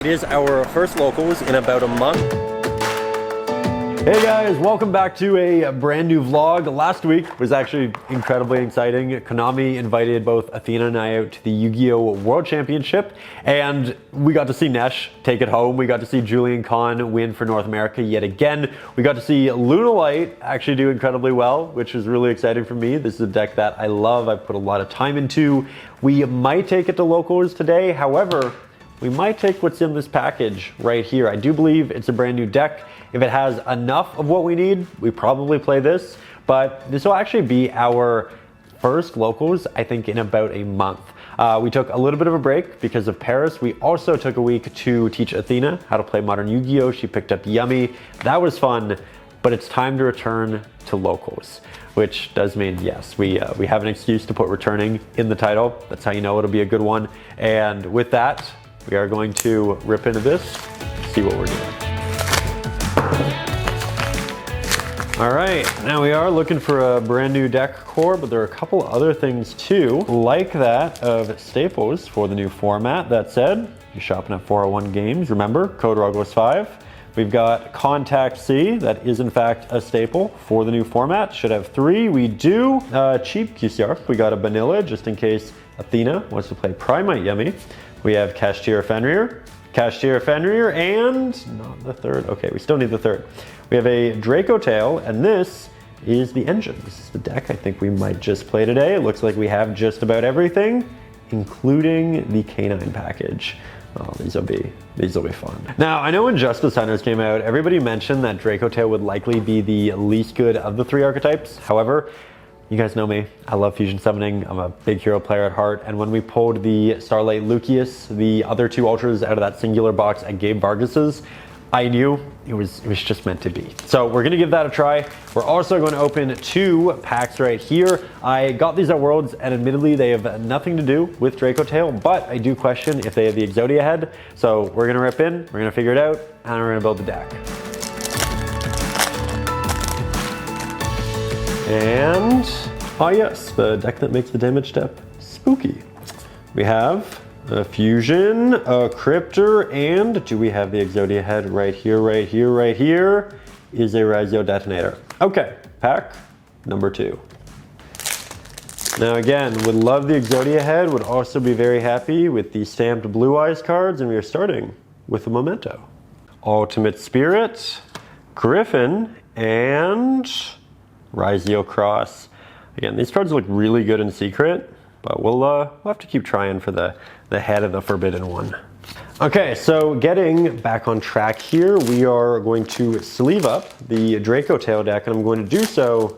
It is our first locals in about a month. Hey guys, welcome back to a brand new vlog. Last week was actually incredibly exciting. Konami invited both Athena and I out to the Yu-Gi-Oh! World Championship, and we got to see Nesh take it home. We got to see Julian Kahn win for North America yet again. We got to see Lunalight actually do incredibly well, which is really exciting for me. This is a deck that I love, I've put a lot of time into. We might take it to locals today. However, we might take what's in this package right here. I do believe it's a brand new deck. If it has enough of what we need, we probably play this, but this will actually be our first locals, I think, in about a month. We took a little bit of a break because of Paris. We also took a week to teach Athena how to play modern Yu-Gi-Oh! She picked up Yummy. That was fun, but it's time to return to locals, which does mean, yes, we have an excuse to put returning in the title. That's how you know it'll be a good one. And with that, we are going to rip into this, see what we're doing. All right, now we are looking for a brand new deck core, but there are a couple other things too, like that of staples for the new format. That said, you're shopping at 401 Games, remember, code Ruggles 5. We've got Contact C, that is in fact a staple for the new format. Should have 3, we do. Cheap QCR, we got a vanilla, just in case Athena wants to play Primite Yummy. We have Cashier Fenrir, and not the third. Okay, we still need the third. We have a Dracotail, and this is the engine. This is the deck I think we might just play today. It looks like we have just about everything, including the Canine package. Oh, these will be fun. Now, I know when Justice Hunters came out, everybody mentioned that Dracotail would likely be the least good of the 3 archetypes. However, you guys know me, I love fusion summoning. I'm a big hero player at heart. And when we pulled the Starlight Lucius, the other 2 ultras out of that singular box at Gabe Vargas's, I knew it was just meant to be. So we're gonna give that a try. We're also going to open 2 packs right here. I got these at Worlds, and admittedly they have nothing to do with Dracotail, but I do question if they have the Exodia head. So we're gonna rip in, we're gonna figure it out, and we're gonna build the deck. And, oh yes, the deck that makes the damage step spooky. We have a Fusion, a Cryptor, and do we have the Exodia head right here, right here, right here? Is a Razio Detonator. Okay, pack number 2. Now again, would love the Exodia head, would also be very happy with the stamped Blue Eyes cards, and we are starting with a Memento. Ultimate Spirit, Griffin, and Razio Cross. Again, these cards look really good in secret, but we'll have to keep trying for the head of the forbidden one. Okay, so getting back on track here, we are going to sleeve up the Dracotail deck, and I'm going to do so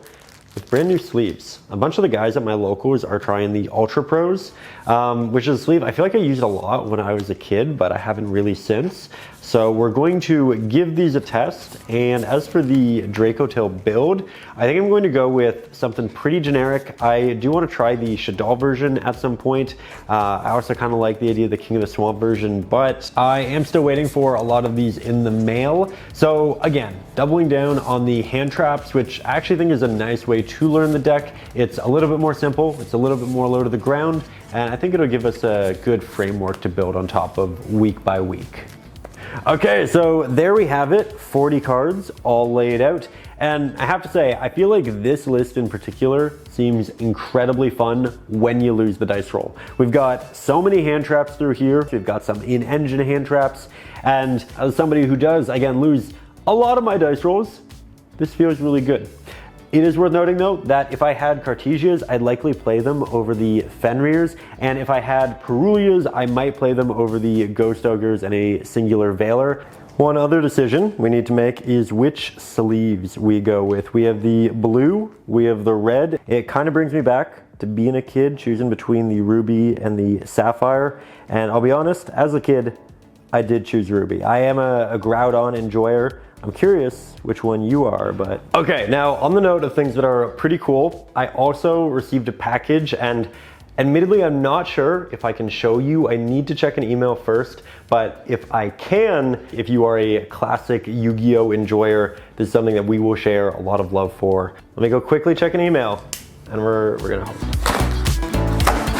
with brand new sleeves. A bunch of the guys at my locals are trying the Ultra Pros, which is a sleeve I feel like I used a lot when I was a kid, but I haven't really since. So we're going to give these a test, and as for the Dracotail build, I think I'm going to go with something pretty generic. I do want to try the Shaddoll version at some point. I also kind of like the idea of the King of the Swamp version, but I am still waiting for a lot of these in the mail. So again, doubling down on the hand traps, which I actually think is a nice way to learn the deck. It's a little bit more simple, it's a little bit more low to the ground, and I think it'll give us a good framework to build on top of week by week. Okay, so there we have it, 40 cards all laid out. And I have to say, I feel like this list in particular seems incredibly fun when you lose the dice roll. We've got so many hand traps through here. We've got some in-engine hand traps. And as somebody who does, again, lose a lot of my dice rolls, this feels really good. It is worth noting though that if I had Cartesias, I'd likely play them over the Fenrirs, and if I had Perulias, I might play them over the Ghost Ogres and a singular Veiler. One other decision we need to make is which sleeves we go with. We have the blue, we have the red. It kind of brings me back to being a kid, choosing between the ruby and the sapphire, and I'll be honest, as a kid, I did choose ruby. I am a Groudon enjoyer. I'm curious which one you are, but... Okay, now on the note of things that are pretty cool, I also received a package, and admittedly, I'm not sure if I can show you. I need to check an email first, but if I can, if you are a classic Yu-Gi-Oh! Enjoyer, this is something that we will share a lot of love for. Let me go quickly check an email, and we're gonna hope.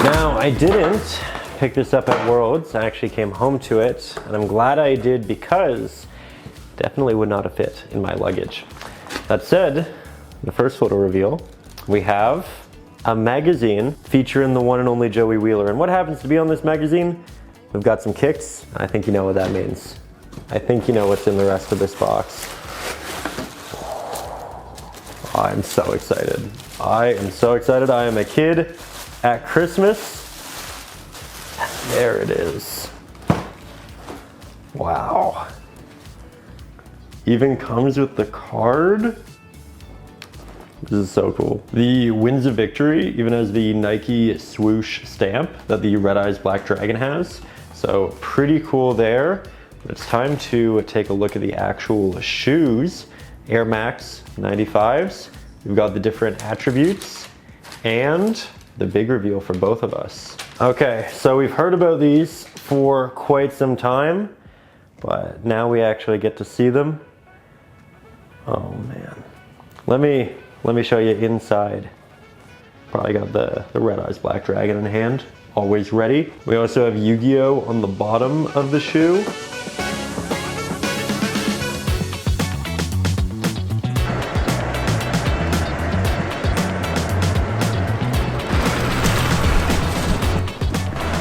Now, I didn't pick this up at Worlds. I actually came home to it, and I'm glad I did because definitely would not have fit in my luggage. That said, the first photo reveal, we have a magazine featuring the one and only Joey Wheeler. And what happens to be on this magazine? We've got some kicks. I think you know what that means. I think you know what's in the rest of this box. I'm so excited. I am so excited. I am a kid at Christmas. There it is. Wow. Even comes with the card. This is so cool. The Winds of Victory even has the Nike swoosh stamp that the Red Eyes Black Dragon has. So pretty cool there. But it's time to take a look at the actual shoes. Air Max 95s. We've got the different attributes and the big reveal for both of us. Okay, so we've heard about these for quite some time, but now we actually get to see them. Oh man. Let me show you inside. Probably got the Red Eyes Black Dragon in hand, always ready. We also have Yu-Gi-Oh on the bottom of the shoe.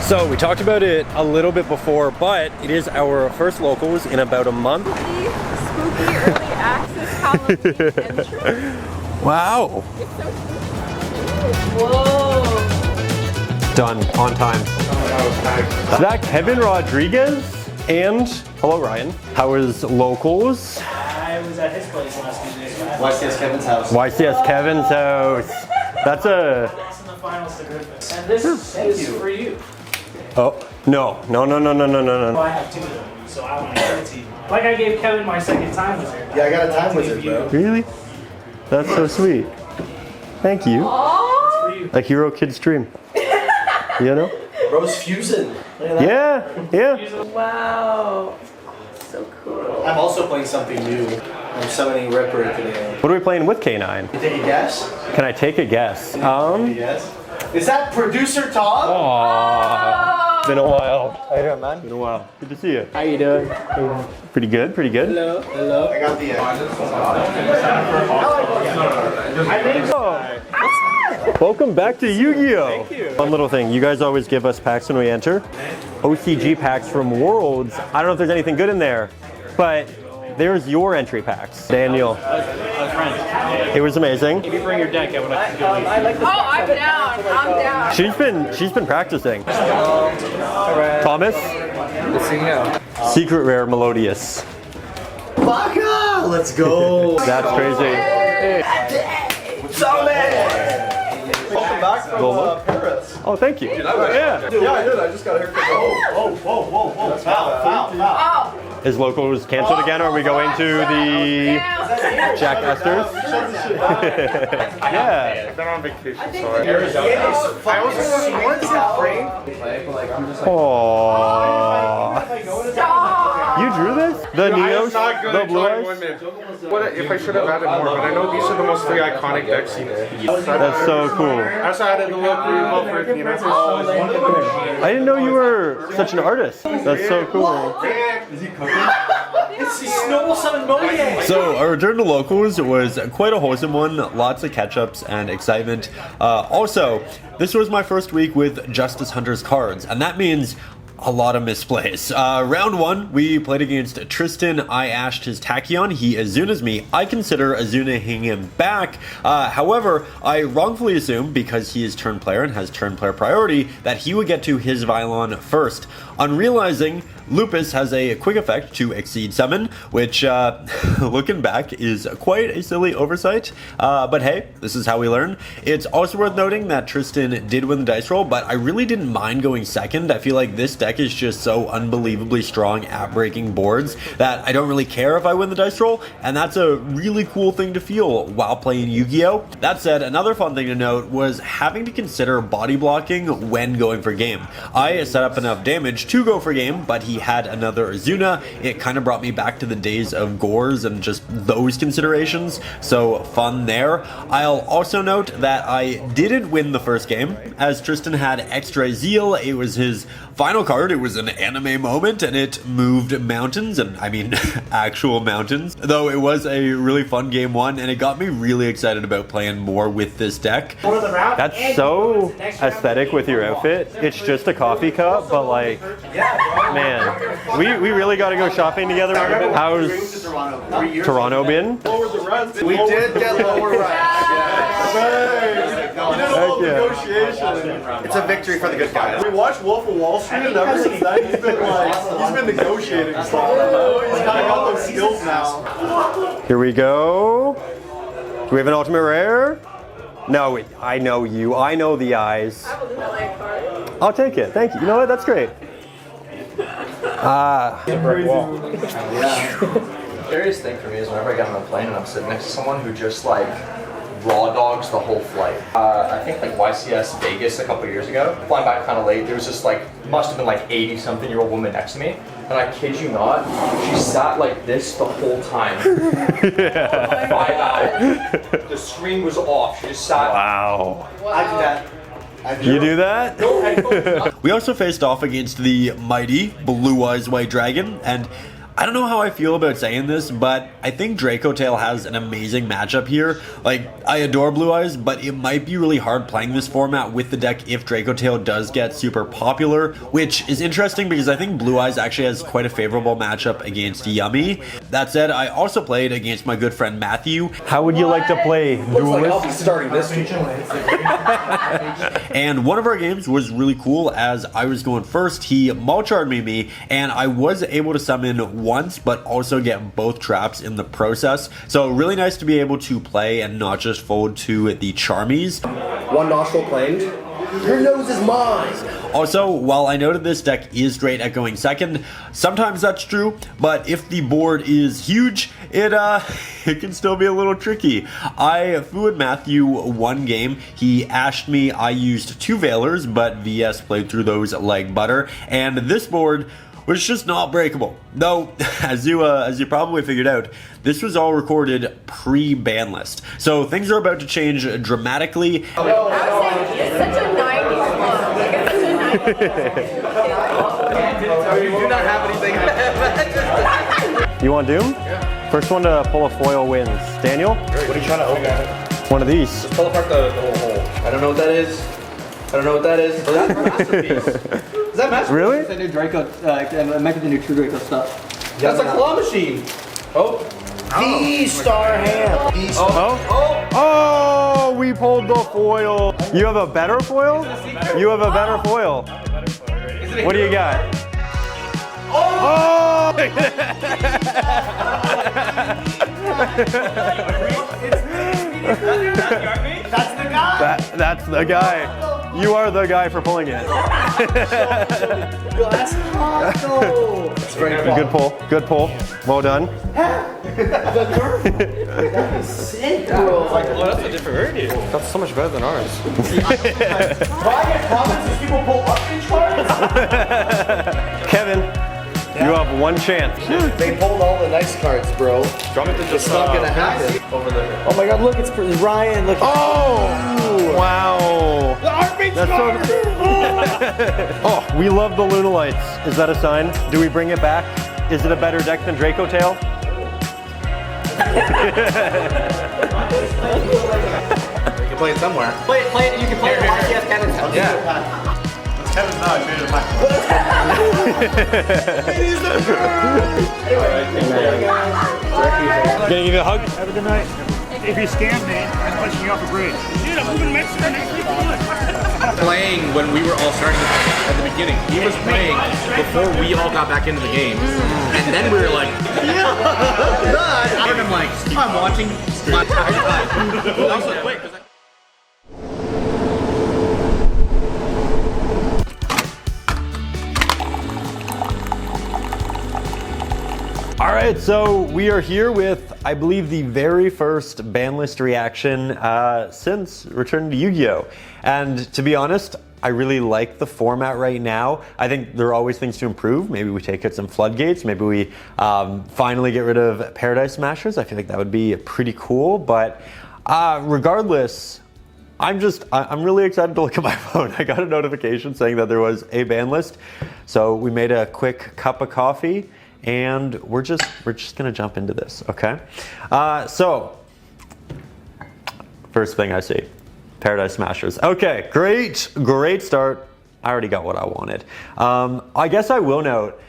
So we talked about it a little bit before, but it is our first locals in about a month. Spooky early access Halloween entry. Wow. It's so cool. Whoa. Done, on time. Is that Kevin Rodriguez? And, hello Ryan, how is locals? I was at his place last Tuesday. YCS Kevin's house. YCS Kevin's house. That's a... Lost in the finals to Griffith. And this is for you. Oh, no. Well, I have two of them, so I want to give it to you. Like I gave Kevin my second time wizard. Yeah, I got a time wizard, bro. Really? That's so sweet. Thank you. It's for you. A hero kid's dream. You know? Bro's fusing. Look at that. Yeah. Wow. So cool. I'm also playing something new. I'm summoning Ripper today. What are we playing with K9? You take a guess? Can I take a guess? Yes. Is that producer Tom? Aww. Been a while. How you doing, man? Been a while. Good to see you. How you doing? Pretty good, pretty good. Hello. Hello. I got the Welcome back to Yu-Gi-Oh! Thank you. One little thing, you guys always give us packs when we enter. OCG packs from Worlds. I don't know if there's anything good in there, but there's your entry packs. Daniel. It was amazing. If you bring your deck, I would like to go with you. Oh, I'm down. I'm down. She's been practicing. Thomas? Secret Rare Melodious. Baka! Let's go. That's crazy. Welcome back from Paris. Oh, thank you. Yeah, I did. I just got a haircut. Whoa. Foul. Is locals canceled again, or are we going to the Jack Esters? Yeah. I've been on vacation, so I was Aww. You drew this? The Neos? The Blue Eyes? What if I should have added more, but I know these are the most three iconic decks in there. That's so cool. I also added the little removal for Athena. I didn't know you were such an artist. That's so cool. So our return to locals was quite a wholesome one, lots of catch-ups and excitement. Also, this was my first week with Justice Hunter's cards, and that means a lot of misplays. Round one, we played against Tristan. I ashed his Tachyon. He Azuna's me. I consider Azunaing him back. However, I wrongfully assumed, because he is turn player and has turn player priority, that he would get to his Vylon first. On realizing Lupus has a quick effect to exceed summon, which, looking back, is quite a silly oversight. But hey, this is how we learn. It's also worth noting that Tristan did win the dice roll, but I really didn't mind going second. I feel like this deck deck is just so unbelievably strong at breaking boards that I don't really care if I win the dice roll, and that's a really cool thing to feel while playing Yu-Gi-Oh! That said, another fun thing to note was having to consider body blocking when going for game. I set up enough damage to go for game, but he had another Azuna. It kind of brought me back to the days of Gores and just those considerations, so fun there. I'll also note that I didn't win the first game, as Tristan had extra zeal. It was his final card. It was an anime moment, and it moved mountains, and I mean actual mountains. Though it was a really fun game one, and it got me really excited about playing more with this deck. That's so aesthetic with your outfit. It's just a coffee cup, but like, man, we really got to go shopping together. How's Toronto been? We did get lower It's a victory for the good guys. We watched Wolf of Wall Street, and ever since then he's been negotiating stuff. He's kind of got those skills now. Here we go. Do we have an ultimate rare? No, I know you. I know the eyes. I have a Lunalight card. I'll take it. Thank you. You know what? That's great. Scariest thing for me is whenever I get on a plane and I'm sitting next to someone who just like raw dogs the whole flight. I think like YCS Vegas a couple years ago, flying back kind of late, there was this like, must have been like 80-something-year-old woman next to me, and I kid you not, she sat like this the whole time. Yeah. 5 hours. The screen was off. She just sat. Wow. I do that. You do that? No headphones. We also faced off against the mighty Blue Eyes White Dragon, and I don't know how I feel about saying this, but I think Dracotail has an amazing matchup here. Like, I adore Blue Eyes, but it might be really hard playing this format with the deck if Dracotail does get super popular, which is interesting because I think Blue Eyes actually has quite a favorable matchup against Yummy. That said, I also played against my good friend Matthew. How would you like to play Like, I'll Duelist? be starting this week. And one of our games was really cool. As I was going first, he mulch-charred me, and I was able to summon once, but also get both traps in the process. So really nice to be able to play and not just fold to the Charmies. One nostril claimed. Your nose is mine. Also, while I noted this deck is great at going second, sometimes that's true, but if the board is huge, it can still be a little tricky. I fooed Matthew one game. He ashed me. I used 2 Veilers, but VS played through those like butter, and this board was just not breakable. Though, as you probably figured out, this was all recorded pre-ban list. So things are about to change dramatically. I was saying, it's such a 90s look. Like, it's such a 90s You do not have anything. You want Doom? Yeah. First one to pull a foil wins. Daniel? What are you trying to open? One of these. Pull apart the whole hole. I don't know what that is. I don't know what that is. But that's a masterpiece. Is that masterpiece? Really? It's a new Draco, it might be the new True Draco stuff. That's a claw machine. Oh. V-Star Ham. Oh, we pulled the foil. You have a better foil? You have a better foil. What do you got? Oh! That's the guy. That's the guy. You are the guy for pulling it. It's very cool. Good pull. Good pull. Well done. Sick, bro. Oh, that's a different rarity. That's so much better than ours. Private comments is people pull up in charts. Kevin, you have one chance. They pulled all the nice cards, bro. Drop it to just It's not gonna happen. Over there. Oh my god, look, it's Ryan. Look. Oh! Wow. That's so Oh, we love the Lunalights. Is that a sign? Do we bring it back? Is it a better deck than Dracotail? You can play it somewhere. Play it, you can play it at YCS Canada. Yeah. Kevin's not a fan of my. Gonna give you a hug? Have a good night. If you scam me, I'm pushing you off a bridge. Dude, I'm moving to Mexico next week. Playing when we were all starting at the beginning. He was playing before we all got back into the game. And then we were like, yeah. And I'm like, I'm watching my entire time. I was like, wait, 'cause All right, so we are here with, I believe, the very first ban list reaction since returning to Yu-Gi-Oh! And to be honest, I really like the format right now. I think there are always things to improve. Maybe we take out some floodgates. Maybe we finally get rid of Paradise Smashers. I feel like that would be pretty cool. But regardless, I'm really excited to look at my phone. I got a notification saying that there was a ban list. So we made a quick cup of coffee and we're just gonna jump into this, okay? So, first thing I see. Paradise Smashers. Okay, great start. I already got what I wanted. I guess I will note,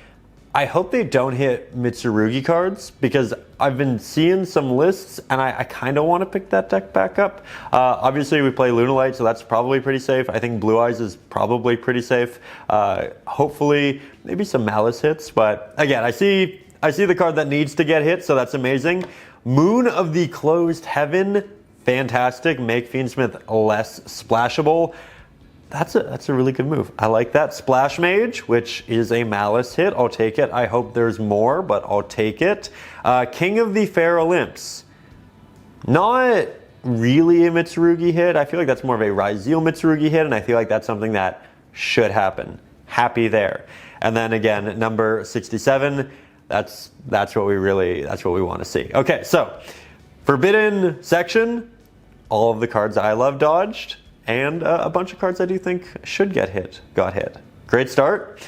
I hope they don't hit Mitsurugi cards because I've been seeing some lists and I kind of want to pick that deck back up. Obviously we play Lunalight, so that's probably pretty safe. I think Blue Eyes is probably pretty safe. Hopefully maybe some Malice hits, but again, I see the card that needs to get hit, so that's amazing. Moon of the Closed Heaven. Fantastic. Make Fiendsmith less splashable. That's a really good move. I like that. Splash Mage, which is a Malice hit. I'll take it. I hope there's more, but I'll take it. King of the Fair Olymps. Not really a Mitsurugi hit. I feel like that's more of a Ryzeal Mitsurugi hit, and I feel like that's something that should happen. Happy there. And then again, number 67. That's what we want to see. Okay, so Forbidden section. All of the cards I love dodged, and a bunch of cards I do think should get hit, got hit. Great start.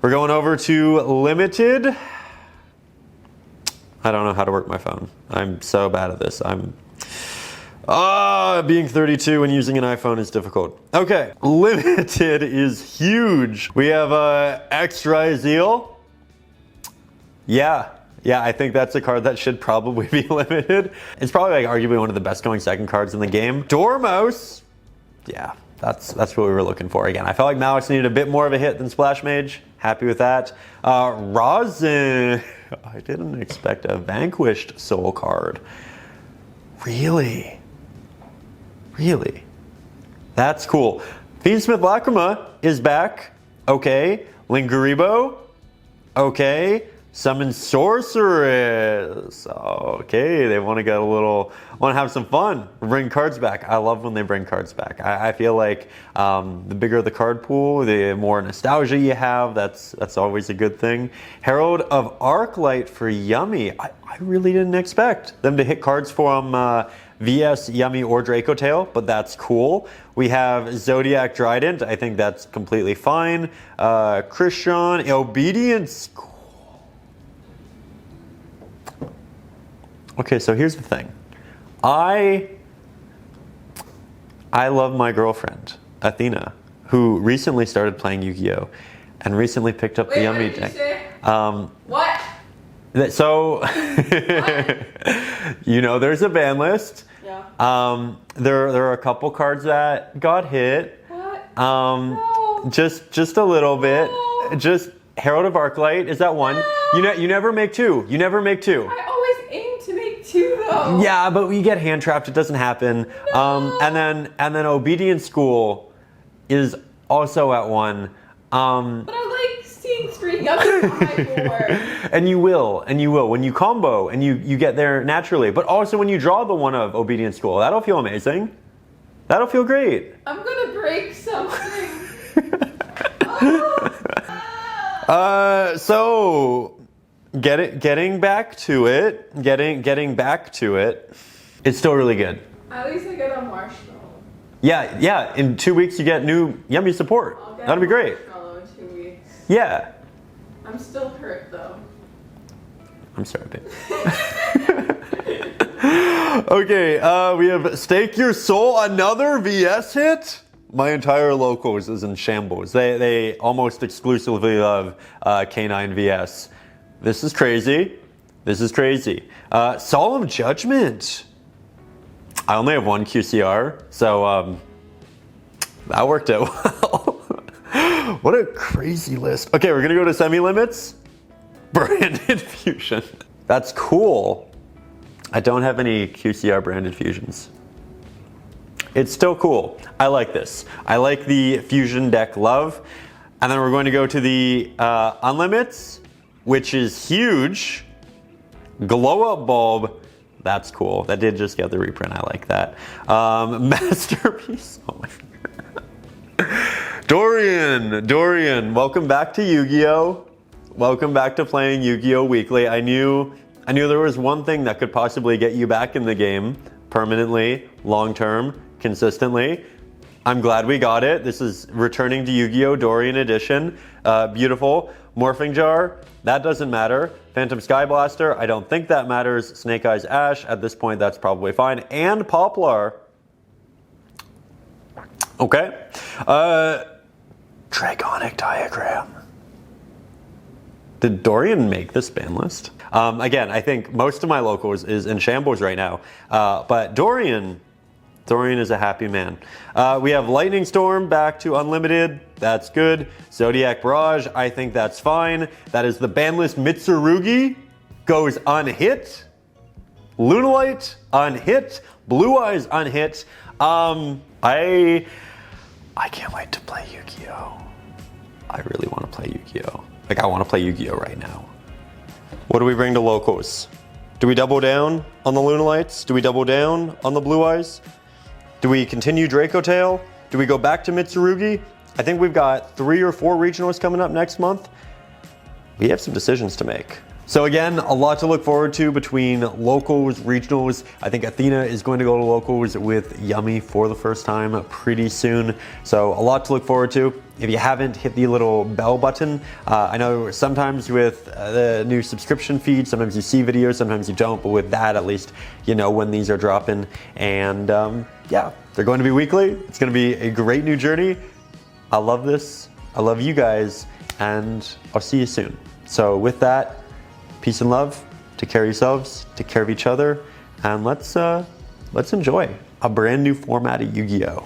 We're going over to Limited. I don't know how to work my phone. I'm so bad at this. Being 32 and using an iPhone is difficult. Okay, Limited is huge. We have Extra Zeal. Yeah, I think that's a card that should probably be limited. It's probably like arguably one of the best going second cards in the game. Dormouse. Yeah, that's what we were looking for. Again, I felt like Malice needed a bit more of a hit than Splash Mage. Happy with that. Rosin. I didn't expect a Vanquished Soul card. Really? That's cool. Fiendsmith Lacrima is back. Okay. Linguribo. Okay. Summon Sorceress. Okay, they want to have some fun. Bring cards back. I love when they bring cards back. I feel like the bigger the card pool, the more nostalgia you have. That's always a good thing. Herald of Arclight for Yummy. I really didn't expect them to hit cards from VS, Yummy, or Dracotail, but that's cool. We have Zodiac Trident. I think that's completely fine. Christian, Obedience. Okay, so here's the thing. I love my girlfriend, Athena, who recently started playing Yu-Gi-Oh! And recently picked up the Yummy deck. What? So, you know, there's a ban list. Yeah. There are a couple cards that got hit. What? No. Just a little bit. No. Just Herald of Arclight is that one. No. You never make two. I always aim to make two though. Yeah, but we get hand trapped. It doesn't happen. No. And then Obedience School is also at one. But I like seeing three Yummy on my board. And you will when you combo and you get there naturally. But also when you draw the one of Obedience School, that'll feel amazing. That'll feel great. I'm gonna break something. So getting back to it, it's still really good. At least I get a marshmallow. Yeah. In 2 weeks you get new Yummy support. That'll be great. Marshmallow in 2 weeks. Yeah. I'm still hurt though. I'm sorry, babe. Okay, we have Stake Your Soul, another VS hit. My entire locals is in shambles. They almost exclusively love K9 VS. This is crazy. Solemn Judgment. I only have one QCR, so that worked out well. What a crazy list. Okay, we're gonna go to semi-limits. Branded Fusion. That's cool. I don't have any QCR branded fusions. It's still cool. I like this. I like the fusion deck love. And then we're going to go to the unlimits, which is huge. Glow Up Bulb. That's cool. That did just get the reprint. I like that. Masterpiece. Oh my God. Dorian, welcome back to Yu-Gi-Oh! Welcome back to playing Yu-Gi-Oh! Weekly. I knew there was one thing that could possibly get you back in the game permanently, long-term, consistently. I'm glad we got it. This is returning to Yu-Gi-Oh! Dorian edition. Beautiful. Morphing Jar, that doesn't matter. Phantom Sky Blaster, I don't think that matters. Snake Eyes Ash, at this point that's probably fine. And Poplar. Okay. Draconic Diagram. Did Dorian make this ban list? Again, I think most of my locals is in Shambles right now. But Dorian is a happy man. We have Lightning Storm back to unlimited. That's good. Zodiac Barrage, I think that's fine. That is the ban list. Mitsurugi goes unhit. Lunalight unhit. Blue Eyes unhit. I can't wait to play Yu-Gi-Oh! I really want to play Yu-Gi-Oh! Like, I want to play Yu-Gi-Oh! Right now. What do we bring to locals? Do we double down on the Lunalights? Do we double down on the Blue Eyes? Do we continue Dracotail? Do we go back to Mitsurugi? I think we've got 3 or 4 regionals coming up next month. We have some decisions to make. So again, a lot to look forward to between locals, regionals. I think Athena is going to go to locals with Yummy for the first time pretty soon. So a lot to look forward to. If you haven't hit the little bell button, I know sometimes with the new subscription feed, sometimes you see videos, sometimes you don't, but with that at least you know when these are dropping. And yeah, they're going to be weekly. It's going to be a great new journey. I love this. I love you guys, and I'll see you soon. So with that, peace and love. Take care of yourselves, take care of each other, and let's enjoy a brand new format of Yu-Gi-Oh!